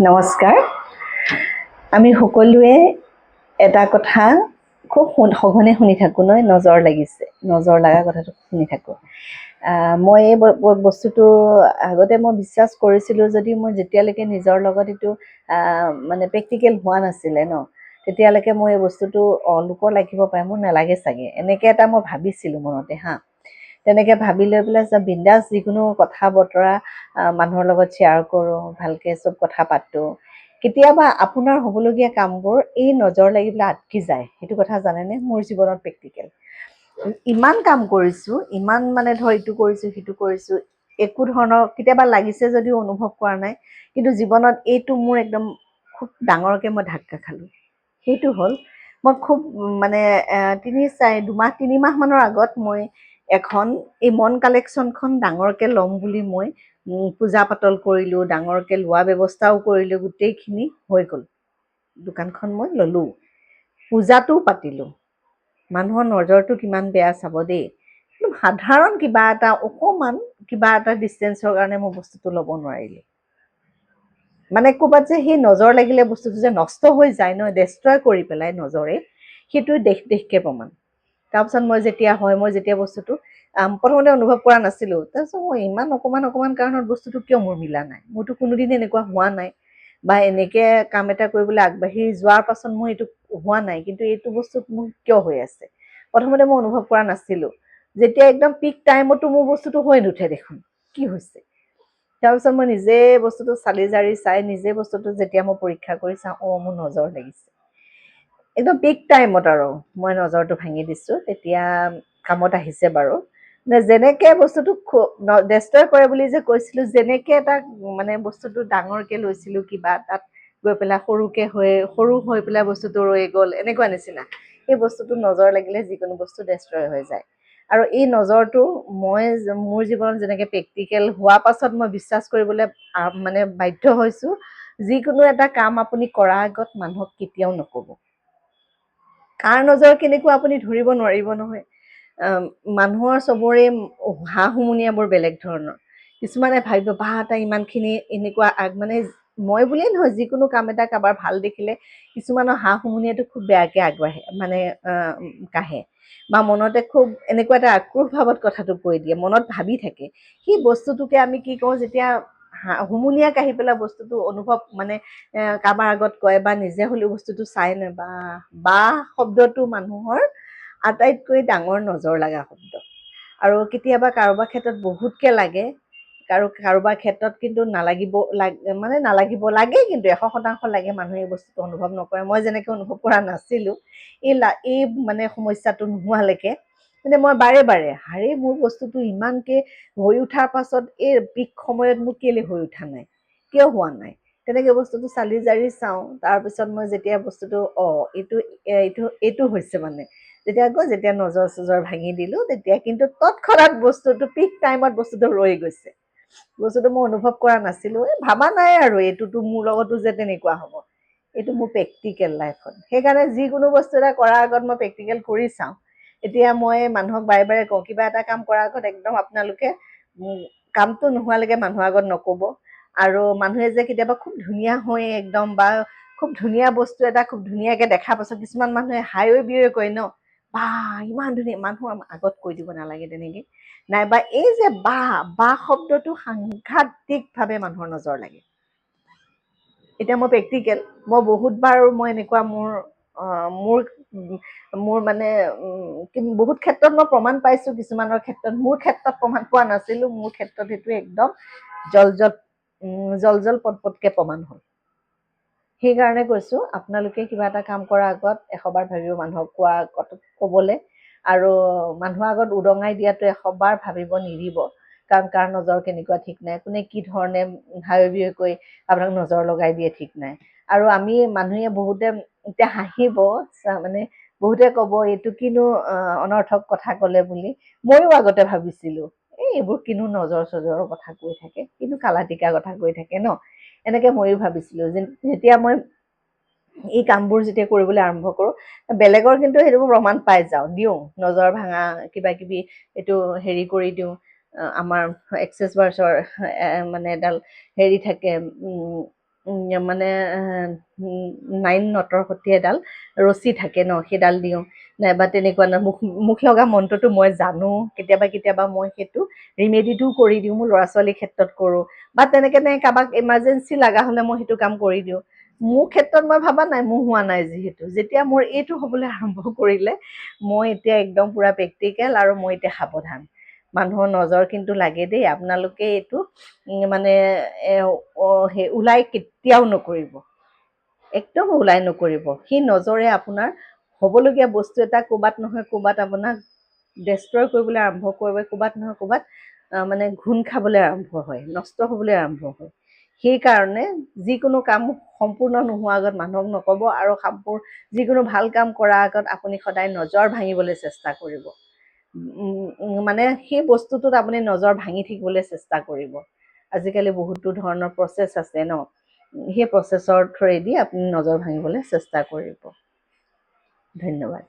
নমস্কাৰ। আমি সকলোৱে এটা কথা খুব সঘনে শুনি থাকোঁ নহয়, নজৰ লাগিছে, নজৰ লগা কথাটো শুনি থাকোঁ। মই এই বস্তুটো আগতে মই বিশ্বাস কৰিছিলোঁ যদিও মই যেতিয়ালৈকে নিজৰ লগত এইটো মানে প্ৰেক্টিকেল হোৱা নাছিলে ন, তেতিয়ালৈকে মই এই বস্তুটো লোকৰ লাগিব পাৰে, মোৰ নালাগে চাগে, এনেকৈ এটা মই ভাবিছিলোঁ মনতে তেনেকৈ ভাবি লৈ পেলাই বিন্দাছ যিকোনো কথা বতৰা মানুহৰ লগত শ্বেয়াৰ কৰোঁ, ভালকৈ চব কথা পাতোঁ। কেতিয়াবা আপোনাৰ হ'বলগীয়া কামবোৰ এই নজৰ লাগি পেলাই আটকি যায়, সেইটো কথা জানেনে? মোৰ জীৱনত প্ৰেক্টিকেল ইমান কাম কৰিছোঁ, ইমান মানে ইটো কৰিছোঁ সিটো কৰিছোঁ, একো ধৰণৰ কেতিয়াবা লাগিছে যদিও অনুভৱ কৰা নাই, কিন্তু জীৱনত এইটো মোৰ একদম খুব ডাঙৰকৈ মই ধাক্কা খালোঁ। সেইটো হ'ল মই খুব মানে 2-3 মাহমানৰ আগত মই এখন এই মন কালেকশ্যনখন ডাঙৰকৈ ল'ম বুলি মই পূজা পাতল কৰিলোঁ, ডাঙৰকৈ লোৱা ব্যৱস্থাও কৰিলোঁ, গোটেইখিনি হৈ গ'ল। দোকানখন মই ল'লোঁ, পূজাটোও পাতিলোঁ। মানুহৰ নজৰটো কিমান বেয়া চাব দেই। কিন্তু সাধাৰণ কিবা এটা অকণমান কিবা এটা ডিষ্টেঞ্চৰ কাৰণে মই বস্তুটো ল'ব নোৱাৰিলোঁ। মানে ক'ৰবাত যে সেই নজৰ লাগিলে বস্তুটো যে নষ্ট হৈ যায় ন, ডেষ্ট্ৰয় কৰি পেলাই নজৰে, সেইটো দেশকৈ প্ৰমাণ। তাৰপিছত মই যেতিয়া বস্তুটো প্ৰথমতে অনুভৱ কৰা নাছিলোঁ, তাৰপিছত মই ইমান অকণমান কাৰণত বস্তুটো কিয় মোৰ মিলা নাই, মোৰতো কোনোদিন এনেকুৱা হোৱা নাই, বা এনেকৈ কাম এটা কৰিবলৈ আগবাঢ়ি যোৱাৰ পাছত মোৰ এইটো হোৱা নাই, কিন্তু এইটো বস্তুত মোৰ কিয় হৈ আছে। প্ৰথমতে মই অনুভৱ কৰা নাছিলোঁ, যেতিয়া একদম পিক টাইমতো মোৰ বস্তুটো হৈ নুঠে দেখোন, কি হৈছে। তাৰপিছত মই নিজে বস্তুটো চালি জাৰি চাই নিজে বস্তুটো যেতিয়া মই পৰীক্ষা কৰি চাওঁ, মোৰ নজৰ লাগিছে। একদম পিক টাইমত আৰু মই নজৰটো ভাঙি দিছোঁ, তেতিয়া কামত আহিছে বাৰু। যেনেকৈ বস্তুটো ডেষ্ট্ৰয় কৰে বুলি যে কৈছিলোঁ, যেনেকৈ এটা মানে বস্তুটো ডাঙৰকৈ লৈছিলোঁ, কিবা তাত গৈ পেলাই সৰু হৈ পেলাই বস্তুটো ৰৈ গ'ল, এনেকুৱা নিচিনা। সেই বস্তুটো নজৰ লাগিলে যিকোনো বস্তু ডেষ্ট্ৰয় হৈ যায়। আৰু এই নজৰটো মোৰ জীৱনত যেনেকৈ প্ৰেক্টিকেল হোৱাৰ পাছত মই বিশ্বাস কৰিবলৈ মানে বাধ্য হৈছোঁ, যিকোনো এটা কাম আপুনি কৰাৰ আগত মানুহক কেতিয়াও নক'ব। কাৰ নজৰ কেনেকুৱা আপুনি ধৰিব নোৱাৰিব নহয়। মানুহৰ চবৰে হা-হুমুনিয়াবোৰ বেলেগ ধৰণৰ। কিছুমানে ভাবিব তাই ইমানখিনি এনেকুৱা মানে মই বুলিয়েই নহয়, যিকোনো কাম এটা কাৰোবাৰ ভাল দেখিলে কিছুমানৰ হা-হুমুনিয়াটো খুব বেয়াকৈ আগবাঢ়ে, মানে কাঢ়ে, বা মনতে খুব এনেকুৱা এটা আক্ৰোশ ভাৱত কথাটো কৈ দিয়ে, মনত ভাবি থাকে। সেই বস্তুটোকে আমি কি কৰোঁ, যেতিয়া হুমুনিয়া কাঢ়ি পেলাই বস্তুটো অনুভৱ মানে কাৰোবাৰ আগত কয় বা নিজে হ'লেও বস্তুটো চাই নয়, বা শব্দটো মানুহৰ আটাইতকৈ ডাঙৰ নজৰ লগা শব্দ। আৰু কেতিয়াবা কাৰোবাৰ ক্ষেত্ৰত বহুতকৈ লাগে, কাৰোবাৰ ক্ষেত্ৰত কিন্তু নালাগিব লাগে, কিন্তু 100% লাগে, মানুহে এই বস্তুটো অনুভৱ নকৰে। মই যেনেকৈ অনুভৱ কৰা নাছিলোঁ এই মানে সমস্যাটো নোহোৱালৈকে, মানে মই বাৰে মোৰ বস্তুটো ইমানকৈ হৈ উঠাৰ পাছত এই পিক সময়ত মোৰ কেলৈ হৈ উঠা নাই, কিয় হোৱা নাই, তেনেকৈ বস্তুটো চালি জাৰি চাওঁ। তাৰপিছত মই যেতিয়া বস্তুটো এইটো হৈছে মানে, যেতিয়া নজৰ ভাঙি দিলোঁ, তেতিয়া কিন্তু তৎক্ষণাত বস্তুটো পিক টাইমত বস্তুটো ৰৈ গৈছে। বস্তুটো মই অনুভৱ কৰা নাছিলোঁ, ভাবা নাই আৰু এইটোতো মোৰ লগতো যে তেনেকুৱা হ'ব। এইটো মোৰ প্ৰেক্টিকেল লাইফত। সেইকাৰণে যিকোনো বস্তু এটা কৰাৰ আগত মই প্ৰেক্টিকেল কৰি চাওঁ। এতিয়া মই মানুহক বাৰে কওঁ, কিবা এটা কাম কৰাৰ আগত একদম আপোনালোকে কামটো নোহোৱালৈকে মানুহৰ আগত নক'ব। আৰু মানুহে যে কেতিয়াবা খুব ধুনীয়া হৈ একদম, বা খুব ধুনীয়া বস্তু এটা খুব ধুনীয়াকৈ দেখা পাছত কিছুমান মানুহে হাই বিয়ে কয় ন, ইমান ধুনীয়া, মানুহৰ আগত কৈ দিব নালাগে তেনেকৈ। নাইবা এই যে বা শব্দটো সাংঘাতিকভাৱে মানুহৰ নজৰ লাগে। এতিয়া মই প্ৰেক্টিকেল, মই বহুতবাৰ মই এনেকুৱা মোৰ মানে বহুত ক্ষেত্ৰত মই প্ৰমাণ পাইছোঁ, কিছুমানৰ ক্ষেত্ৰত, মোৰ ক্ষেত্ৰত প্ৰমাণ পোৱা নাছিলোঁ। মোৰ ক্ষেত্ৰত সেইটো একদম জল পটকৈ প্ৰমাণ হ'ল। সেইকাৰণে কৈছোঁ, আপোনালোকে কিবা এটা কাম কৰাৰ আগত 100 বাৰ ভাবিব মানুহক ক'বলৈ, আৰু মানুহৰ আগত উদঙাই দিয়াটো 100 বাৰ ভাবিব নিদিব। কাৰণ কাৰ নজৰ কেনেকুৱা ঠিক নাই, কোনে কি ধৰণে হাৱে কৈ আপোনাক নজৰ লগাই দিয়ে ঠিক নাই। আৰু মানুহে বহুতে এতিয়া হাঁহিব, মানে বহুতে ক'ব এইটো কিনো অনৰ্থক কথা ক'লে বুলি। ময়ো আগতে ভাবিছিলোঁ, এইবোৰ কিনো নজৰৰ কথা কৈ থাকে, কিনো কালাটিকাৰ কথা কৈ থাকে ন, এনেকৈ ময়ো ভাবিছিলোঁ। যেতিয়া মই এই কামবোৰ যেতিয়া কৰিবলৈ আৰম্ভ কৰোঁ, বেলেগৰ কিন্তু সেইবোৰ প্ৰমাণ পাই দিওঁ, নজৰ ভাঙা কিবা কিবি এইটো হেৰি কৰি দিওঁ। আমাৰ এক্সেছ বাৰ্ছৰ মানে এডাল হেৰি থাকে, মানে 9 নটৰ সৈতে এডাল ৰছী থাকে ন, সেইডাল দিওঁ, নাইবা তেনেকুৱা মুখ লগা মন্ত্ৰটো মই জানো, কেতিয়াবা কেতিয়াবা মই সেইটো ৰিমেডিটোও কৰি দিওঁ, মোৰ ল'ৰা ছোৱালীৰ ক্ষেত্ৰত কৰোঁ, বা তেনেকৈ কাৰোবাক ইমাৰ্জেঞ্চি লগা হ'লে মই সেইটো কাম কৰি দিওঁ। মোৰ ক্ষেত্ৰত মই ভবা নাই, মোৰ হোৱা নাই যিহেতু, যেতিয়া মোৰ এইটো হ'বলৈ আৰম্ভ কৰিলে মই এতিয়া একদম পূৰা প্ৰেক্টিকেল, আৰু মই এতিয়া সাৱধান। মানুহৰ নজৰ কিন্তু লাগে দেই, আপোনালোকে এইটো মানে সেই ওলাই কেতিয়াও নকৰিব, একদম ওলাই নকৰিব। সেই নজৰে আপোনাৰ হ'বলগীয়া বস্তু এটা ক'ৰবাত নহয় ক'ৰবাত আপোনাক ডেষ্ট্ৰয় কৰিবলৈ আৰম্ভ কৰিব, ক'ৰবাত নহয় ক'ৰবাত মানে ঘূণ খাবলৈ আৰম্ভ হয়, নষ্ট হ'বলৈ আৰম্ভ হয়। সেইকাৰণে যিকোনো কাম সম্পূৰ্ণ নোহোৱাৰ আগত মানুহক নক'ব, আৰু যিকোনো ভাল কাম কৰাৰ আগত আপুনি সদায় নজৰ ভাঙিবলৈ চেষ্টা কৰিব। মানে সেই বস্তুটোত আপুনি নজৰ ভাঙি থাকিবলৈ চেষ্টা কৰিব। আজিকালি বহুতো ধৰণৰ প্ৰচেছ আছে ন, সেই প্ৰচেছৰ থ্ৰুৱেদি আপুনি নজৰ ভাঙিবলৈ চেষ্টা কৰিব। ধন্যবাদ।